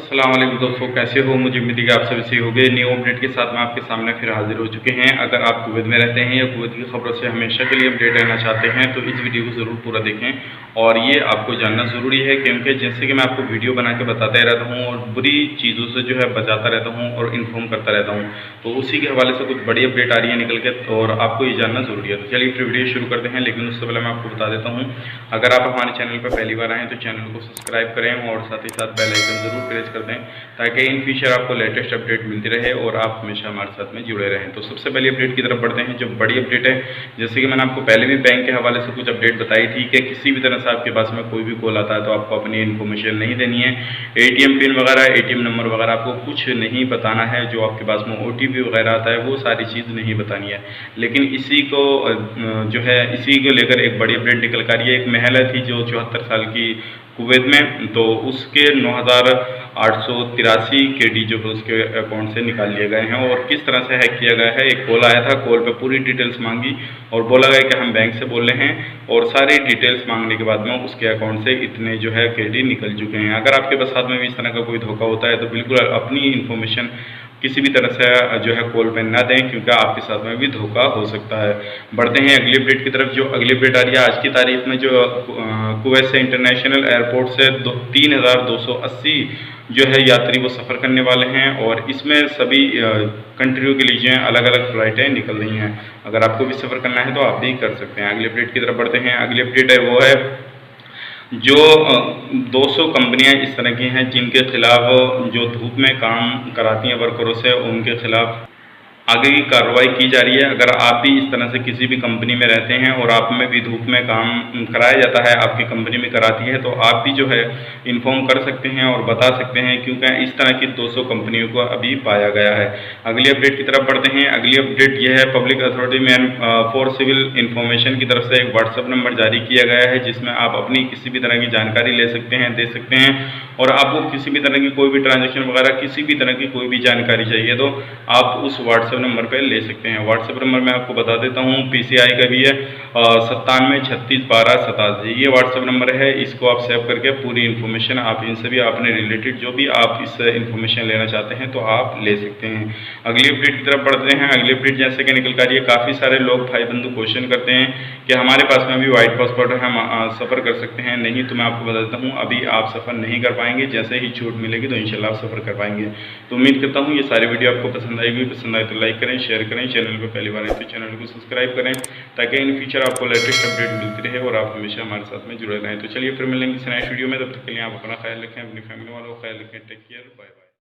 अस्सलाम वालेकुम दोस्तों, कैसे हो? मुझे उम्मीद है कि आप सभी सही हो गए। न्यू अपडेट के साथ मैं आपके सामने फिर हाजिर हो चुके हैं। अगर आप कुवैत में रहते हैं या कुवैत की खबरों से हमेशा के लिए अपडेट रहना चाहते हैं तो इस वीडियो को ज़रूर पूरा देखें। और ये आपको जानना ज़रूरी है क्योंकि जैसे कि मैं आपको वीडियो बना के बताता रहता हूँ और बुरी चीज़ों से जो है बचाता रहता हूँ और इन्फॉर्म करता रहता हूँ, तो उसी के हवाले से कुछ बड़ी अपडेट आ रही है निकल के और आपको ये जानना ज़रूरी है। तो चलिए फिर वीडियो शुरू करते हैं, लेकिन उससे पहले मैं आपको बता देता हूँ, अगर आप हमारे चैनल पर पहली बार आएँ तो चैनल को सब्सक्राइब करें और साथ ही साथ बेल आइकन ज़रूर प्रेस कर दें ताकि इन फ्यूचर आपको लेटेस्ट अपडेट मिलती रहे और आप हमेशा हमारे साथ में जुड़े रहें। तो सबसे पहले अपडेट की तरफ बढ़ते हैं, जो बड़ी अपडेट है। जैसे कि मैंने आपको पहले भी बैंक के हवाले से कुछ अपडेट बताई थी कि किसी भी तरह से आपके पास में कोई भी कॉल आता है तो आपको अपनी इन्फॉर्मेशन नहीं देनी है। एटीएम पिन वगैरह, एटीएम नंबर वगैरह आपको कुछ नहीं बताना है। जो आपके पास में ओटीपी वगैरह आता है वो सारी चीज़ नहीं बतानी है। लेकिन इसी को जो है इसी को लेकर एक बड़ी अपडेट निकल कर रही है। एक महिला थी जो 74 साल की कुवैत में, तो उसके 9,883 KD जो है उसके अकाउंट से निकाल लिए गए हैं। और किस तरह से हैक किया गया है, एक कॉल आया था, कॉल पे पूरी डिटेल्स मांगी और बोला गया कि हम बैंक से बोल रहे हैं, और सारी डिटेल्स मांगने के बाद में उसके अकाउंट से इतने जो है KD निकल चुके हैं। अगर आपके साथ में भी इस तरह का कोई धोखा होता है तो बिल्कुल अपनी इन्फॉर्मेशन किसी भी तरह से जो है कॉल पे ना दें, क्योंकि आपके साथ में भी धोखा हो सकता है। बढ़ते हैं अगली अपडेट की तरफ। जो अगली अपडेट आ रही है आज की तारीख में, जो कुवैत से इंटरनेशनल एयरपोर्ट से 3280 जो है यात्री वो सफ़र करने वाले हैं और इसमें सभी कंट्रियों के लिए अलग अलग फ़्लाइटें निकल रही हैं। अगर आपको भी सफ़र करना है तो आप भी कर सकते हैं। अगली अपडेट की तरफ बढ़ते हैं। अगली अपडेट है वो है जो 200 कंपनियां इस तरह की हैं जिनके खिलाफ जो धूप में काम कराती हैं वर्करों से, उनके खिलाफ आगे की कार्रवाई की जा रही है। अगर आप भी इस तरह से किसी भी कंपनी में रहते हैं और आप में भी धूप में काम कराया जाता है, आपकी कंपनी में कराती है, तो आप भी जो है इन्फॉर्म कर सकते हैं और बता सकते हैं, क्योंकि इस तरह की 200 कंपनियों को अभी पाया गया है। अगली अपडेट की तरफ बढ़ते हैं। अगली अपडेट यह है, public authority man for civil information की तरफ से एक व्हाट्सएप नंबर जारी किया गया है जिसमें आप अपनी किसी भी तरह की जानकारी ले सकते हैं, दे सकते हैं। और आपको किसी भी तरह की कोई भी ट्रांजेक्शन वगैरह, किसी भी तरह की कोई भी जानकारी चाहिए तो आप उस व्हाट्सएप नंबर पे ले सकते हैं। व्हाट्सएप नंबर मैं आपको बता देता हूँ, PCI का भी है 97361287। ये व्हाट्सएप नंबर है, इसको आप सेव करके पूरी इन्फॉर्मेशन आप इनसे भी अपने रिलेटेड जो भी आप इस इन्फॉर्मेशन लेना चाहते हैं तो आप ले सकते हैं। अगली अपडेट की तरफ बढ़ते हैं। अगली अपडेट जैसे कि निकल कर रही है, काफ़ी सारे लोग भाई बंधु क्वेश्चन करते हैं कि हमारे पास में भी वाइट पासपोर्ट है, हम सफ़र कर सकते हैं। नहीं, तो मैं आपको बता देता हूँ, अभी आप सफ़र नहीं कर पाएंगे। जैसे ही छूट मिलेगी तो इंशाल्लाह आप सफ़र कर पाएंगे। तो उम्मीद करता हूँ ये सारी वीडियो आपको पसंद आएगी। पसंद आए तो लाइक करें, शेयर करें, चैनल पर पहली बार आए तो चैनल को सब्सक्राइब करें ताकि इन फ्यूचर आपको लेटेस्ट अपडेट मिलती रहे और आप हमेशा हमारे साथ में जुड़े रहें। तो चलिए फिर मिलेंगे इस नेक्स्ट वीडियो में, तब तक के लिए आप अपना ख्याल रखें, अपनी फैमिली वालों का ख्याल रखें। Take care, bye bye.